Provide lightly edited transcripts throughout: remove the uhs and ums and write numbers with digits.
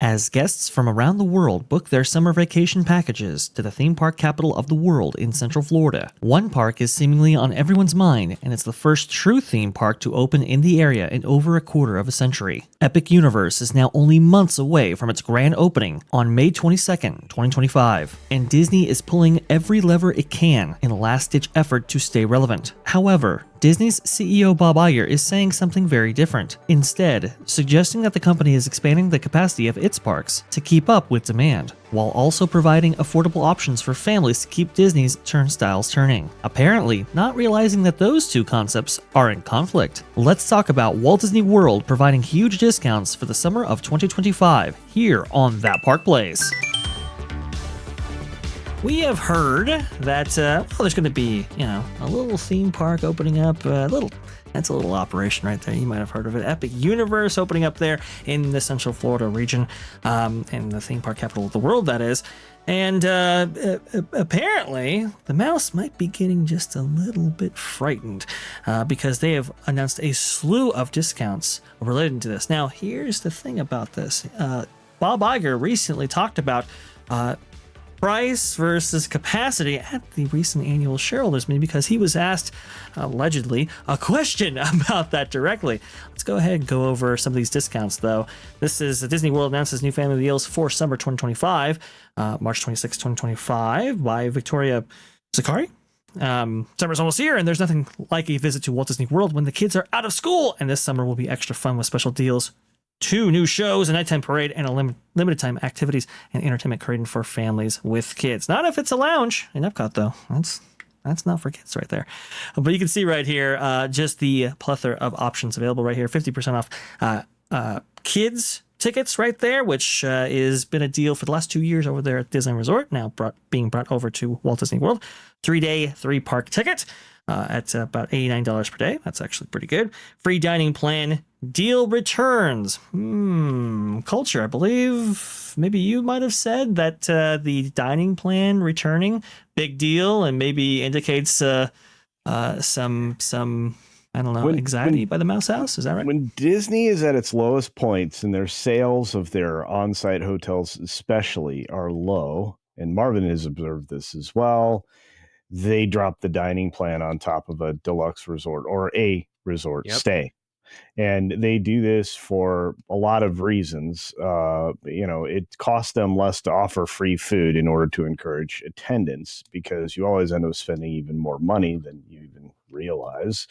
As guests from around the world book their summer vacation packages to the theme park capital of the world in Central Florida, one park is seemingly on everyone's mind, and it's the first true theme park to open in the area in over a quarter of a century. Epic Universe is now only months away from its grand opening on May 22nd, 2025, and Disney is pulling every lever it can in a last-ditch effort to stay relevant. However, Disney's CEO Bob Iger is saying something very different, instead suggesting that the company is expanding the capacity of its parks to keep up with demand, while also providing affordable options for families to keep Disney's turnstiles turning, apparently not realizing that those two concepts are in conflict. Let's talk about Walt Disney World providing huge discounts for the summer of 2025 here on That Park Plays. We have heard that there's going to be, a little theme park opening up, that's a little operation right there. You might have heard of it. Epic Universe opening up there in the Central Florida region, in the theme park capital of the world, that is. And apparently, the mouse might be getting just a little bit frightened because they have announced a slew of discounts related to this. Now, here's the thing about this. Bob Iger recently talked about price versus capacity at the recent annual shareholders meeting because he was asked, allegedly, a question about that directly. Let's go ahead and go over some of these discounts, though. This is Disney World announces new family deals for summer 2025, March 26, 2025, by Victoria Zakari. Summer's almost here, and there's nothing like a visit to Walt Disney World when the kids are out of school, and this summer will be extra fun with special deals. 2 new shows, a nighttime parade, and a limited time activities and entertainment created for families with kids. Not if it's a lounge in Epcot, though. That's not for kids right there. But you can see right here just the plethora of options available right here. 50% off kids tickets right there, which has been a deal for the last 2 years over there at Disneyland Resort, now being brought over to Walt Disney World. 3-day, 3-park ticket at about $89 per day. That's actually pretty good. Free dining plan deal returns. Culture, I believe maybe you might have said that the dining plan returning, big deal, and maybe indicates some I don't know, anxiety by the Mouse House. Is that right? When Disney is at its lowest points and their sales of their on-site hotels especially are low, and Marvin has observed this as well, they drop the dining plan on top of a deluxe resort or a resort stay. And they do this for a lot of reasons. It costs them less to offer free food in order to encourage attendance because you always end up spending even more money than you even realize.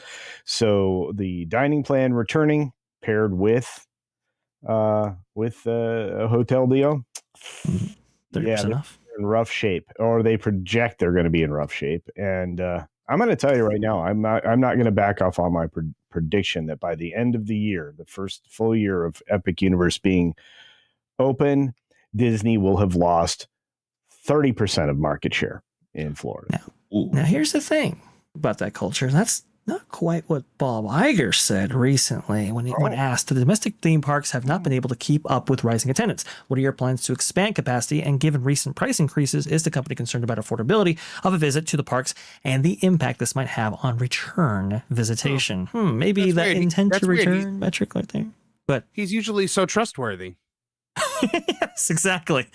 So the dining plan returning paired with a hotel deal, 30% off. In rough shape, or they project they're going to be in rough shape. And I'm going to tell you right now, I'm not going to back off on my prediction that by the end of the year, the first full year of Epic Universe being open, Disney will have lost 30% of market share in Florida. Now here's the thing about that culture. That's not quite what Bob Iger said recently when asked. The domestic theme parks have not been able to keep up with rising attendance. What are your plans to expand capacity? And given recent price increases, is the company concerned about affordability of a visit to the parks and the impact this might have on return visitation? Maybe that intent to return metric right there. But he's usually so trustworthy. Yes, exactly.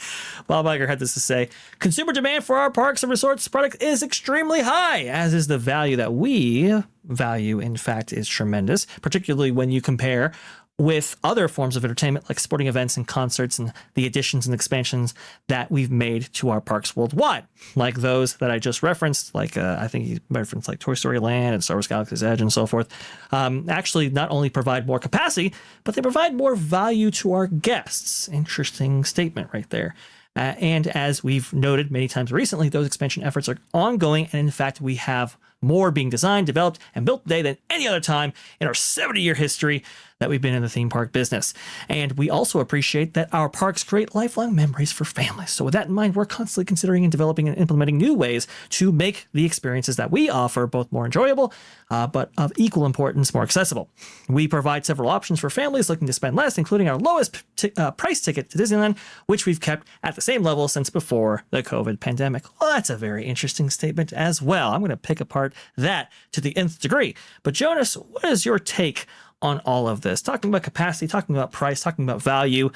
Bob Iger had this to say: consumer demand for our parks and resorts product is extremely high, as is the value that we value. In fact, is tremendous, particularly when you compare with other forms of entertainment like sporting events and concerts and the additions and expansions that we've made to our parks worldwide, like those that I just referenced, like I think he referenced like Toy Story Land and Star Wars Galaxy's Edge and so forth, actually not only provide more capacity, but they provide more value to our guests. Interesting statement right there. And as we've noted many times recently, those expansion efforts are ongoing. And in fact, we have more being designed, developed, and built today than any other time in our 70-year history that we've been in the theme park business. And we also appreciate that our parks create lifelong memories for families. So with that in mind, we're constantly considering and developing and implementing new ways to make the experiences that we offer both more enjoyable, but of equal importance, more accessible. We provide several options for families looking to spend less, including our lowest price ticket to Disneyland, which we've kept at the same level since before the COVID pandemic. Well, that's a very interesting statement as well. I'm going to pick apart that to the nth degree. But Jonas, what is your take on all of this? Talking about capacity, talking about price, talking about value.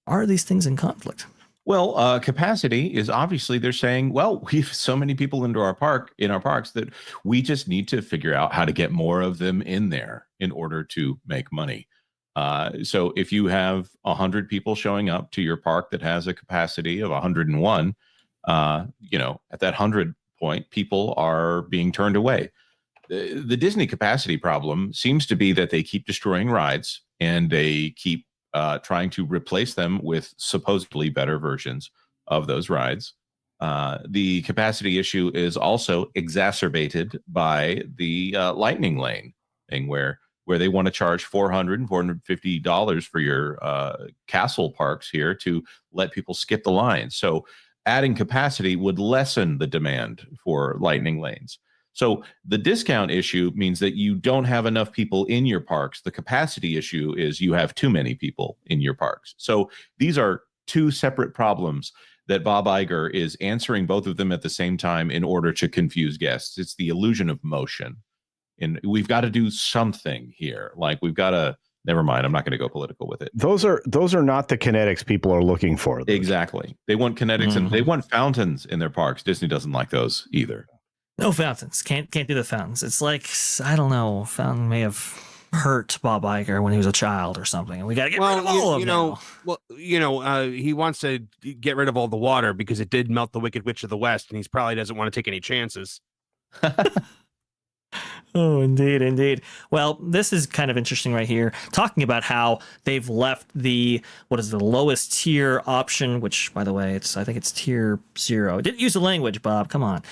Are these things in conflict? Well, capacity is obviously they're saying, well, we have so many people in our parks that we just need to figure out how to get more of them in there in order to make money. So if you have 100 people showing up to your park that has a capacity of 101, at that 100 point, people are being turned away. The Disney capacity problem seems to be that they keep destroying rides and they keep trying to replace them with supposedly better versions of those rides. The capacity issue is also exacerbated by the lightning lane thing where they want to charge $400 and $450 for your castle parks here to let people skip the line. So adding capacity would lessen the demand for lightning lanes. So the discount issue means that you don't have enough people in your parks. The capacity issue is you have too many people in your parks. So these are two separate problems that Bob Iger is answering both of them at the same time in order to confuse guests. It's the illusion of motion. And we've got to do something here. Like we've got to, never mind, I'm not going to go political with it. Those are not the kinetics people are looking for. Exactly. They want kinetics and they want fountains in their parks. Disney doesn't like those either. No fountains. Can't do the fountains. It's like, I don't know, fountain may have hurt Bob Iger when he was a child or something, and we got to get rid of all of them now. Well, he wants to get rid of all the water because it did melt the Wicked Witch of the West, and he probably doesn't want to take any chances. Oh, indeed. Well, this is kind of interesting right here, talking about how they've left the lowest tier option, which, by the way, I think it's tier 0. Didn't use the language, Bob. Come on.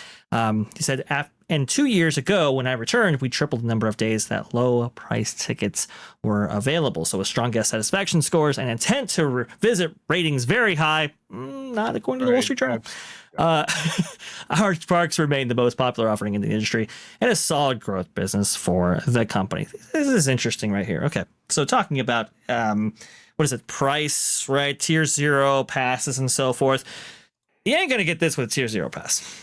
He said, and 2 years ago, when I returned, we tripled the number of days that low price tickets were available. So with strong guest satisfaction scores and intent to visit ratings very high, not according to the Wall Street Journal. Our parks remain the most popular offering in the industry and a solid growth business for the company. This is interesting right here. Okay, so talking about price, right? Tier 0 passes and so forth. You ain't gonna get this with a tier 0 pass.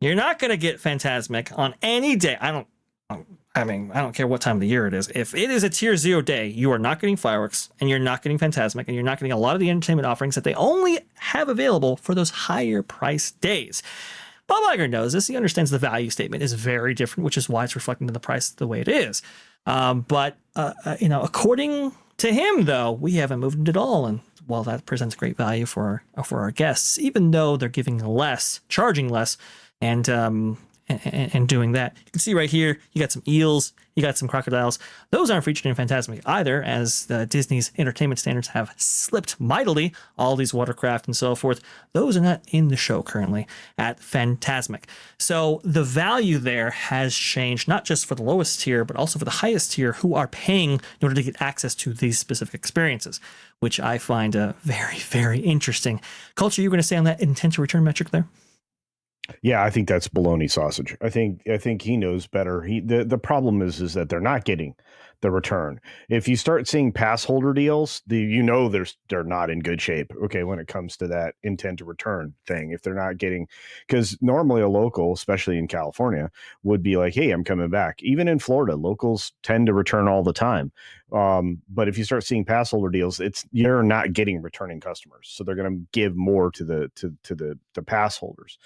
You're not gonna get Fantasmic on any day. I don't care what time of the year it is. If it is a tier 0 day, you are not getting fireworks and you're not getting Fantasmic and you're not getting a lot of the entertainment offerings that they only have available for those higher price days. Bob Iger knows this. He understands the value statement is very different, which is why it's reflecting in the price the way it is. But according to him, though, we haven't moved it at all. And while that presents great value for our guests, even though they're giving less, charging less, and doing that. You can see right here, you got some eels, you got some crocodiles. Those aren't featured in Fantasmic either, as Disney's entertainment standards have slipped mightily. All these watercraft and so forth, those are not in the show currently at Fantasmic. So the value there has changed, not just for the lowest tier, but also for the highest tier who are paying in order to get access to these specific experiences, which I find very, very interesting. Culture, you're going to say on that intent to return metric there? Yeah, I think that's baloney sausage. I think he knows better. The problem is that they're not getting the return. If you start seeing pass holder deals, they're not in good shape. Okay, when it comes to that intent to return thing, if they're not getting, because normally a local, especially in California, would be like, hey, I'm coming back. Even in Florida, locals tend to return all the time. But if you start seeing pass holder deals, you're not getting returning customers, so they're going to give more to the pass holders,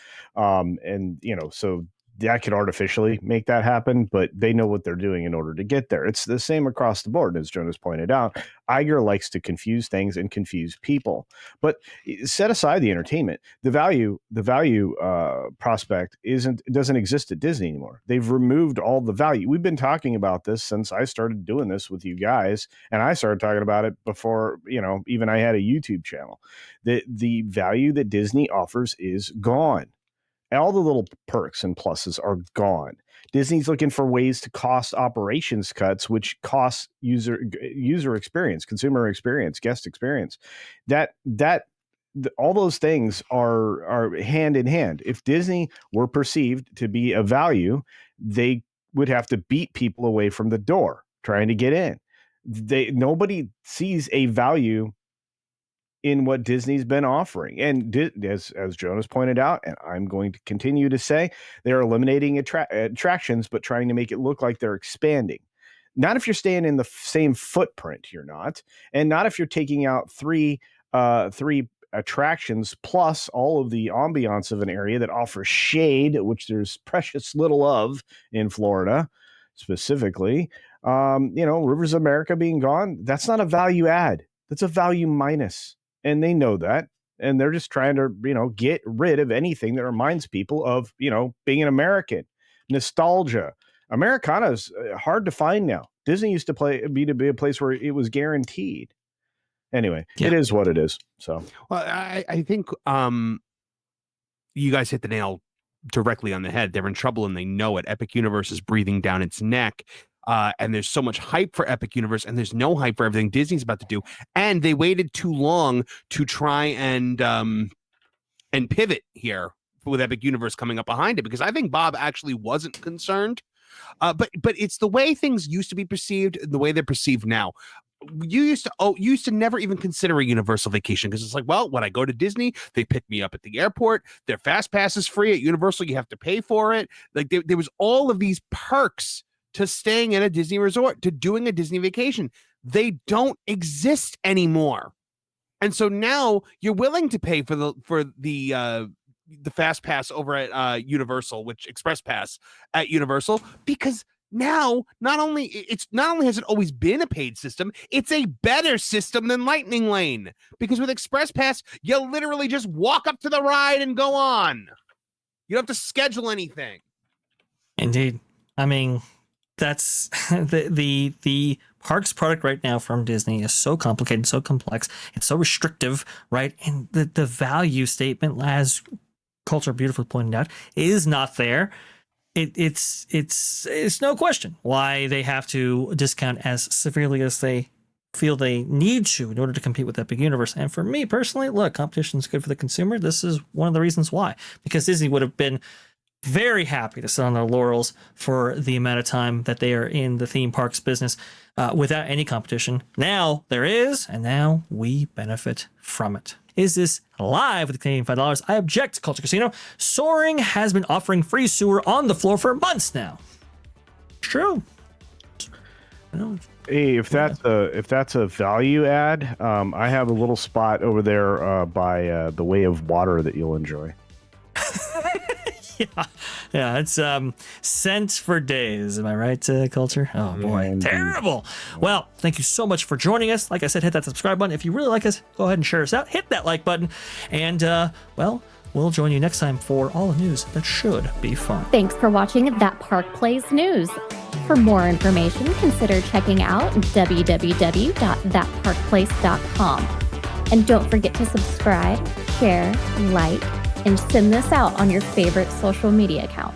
so that could artificially make that happen, but they know what they're doing in order to get there. It's the same across the board, as Jonas pointed out. Iger likes to confuse things and confuse people, but set aside the entertainment, the value prospect doesn't exist at Disney anymore. They've removed all the value. We've been talking about this since I started doing this with you guys, and I started talking about it before, even I had a YouTube channel. The value that Disney offers is gone. All the little perks and pluses are gone. Disney's looking for ways to cost operations cuts, which costs user experience, consumer experience, guest experience. All those things are hand in hand. If Disney were perceived to be a value, they would have to beat people away from the door trying to get in. Nobody sees a value in what Disney's been offering. And as Jonas pointed out, and I'm going to continue to say, they're eliminating attractions, but trying to make it look like they're expanding. Not if you're staying in the same footprint, you're not. And not if you're taking out 3 three attractions plus all of the ambiance of an area that offers shade, which there's precious little of in Florida specifically. Rivers of America being gone, that's not a value add. That's a value minus. And they know that. And they're just trying to, get rid of anything that reminds people of, being an American. Nostalgia. Americana is hard to find now. Disney used to be a place where it was guaranteed. Anyway, It is what it is. So, well, I think you guys hit the nail directly on the head. They're in trouble and they know it. Epic Universe is breathing down its neck. And there's so much hype for Epic Universe, and there's no hype for everything Disney's about to do. And they waited too long to try and pivot here with Epic Universe coming up behind it, because I think Bob actually wasn't concerned. But it's the way things used to be perceived and the way they're perceived now. You used to never even consider a Universal vacation, because it's like, well, when I go to Disney, they pick me up at the airport. Their fast pass is free. At Universal, you have to pay for it. Like there was all of these perks to staying in a Disney resort, to doing a Disney vacation. They don't exist anymore. And so now you're willing to pay for the fast pass over at Universal, which Express Pass at Universal, because now not only has it always been a paid system, it's a better system than Lightning Lane, because with Express Pass, you literally just walk up to the ride and go on. You don't have to schedule anything. Indeed. I mean, that's the parks product right now from Disney is so complicated, so complex, it's so restrictive, right? And the value statement, as Culture beautifully pointed out, is not there. It's no question why they have to discount as severely as they feel they need to in order to compete with Epic Universe. And for me personally, look, competition is good for the consumer. This is one of the reasons why, because Disney would have been very happy to sit on their laurels for the amount of time that they are in the theme parks business without any competition. Now there is, and now we benefit from it. Is this live with the Canadian $5? I object to Culture Casino. Soaring has been offering free sewer on the floor for months now. It's true. Hey, if that's a value add, I have a little spot over there by the Way of Water that you'll enjoy. Yeah, it's scent for days. Am I right, Culture? Oh boy, terrible. Well, thank you so much for joining us. Like I said, hit that subscribe button. If you really like us, go ahead and share us out. Hit that like button, and we'll join you next time for all the news that should be fun. Thanks for watching That Park Plays News. For more information, consider checking out www.thatparkplace.com. And don't forget to subscribe, share, like, and send this out on your favorite social media accounts.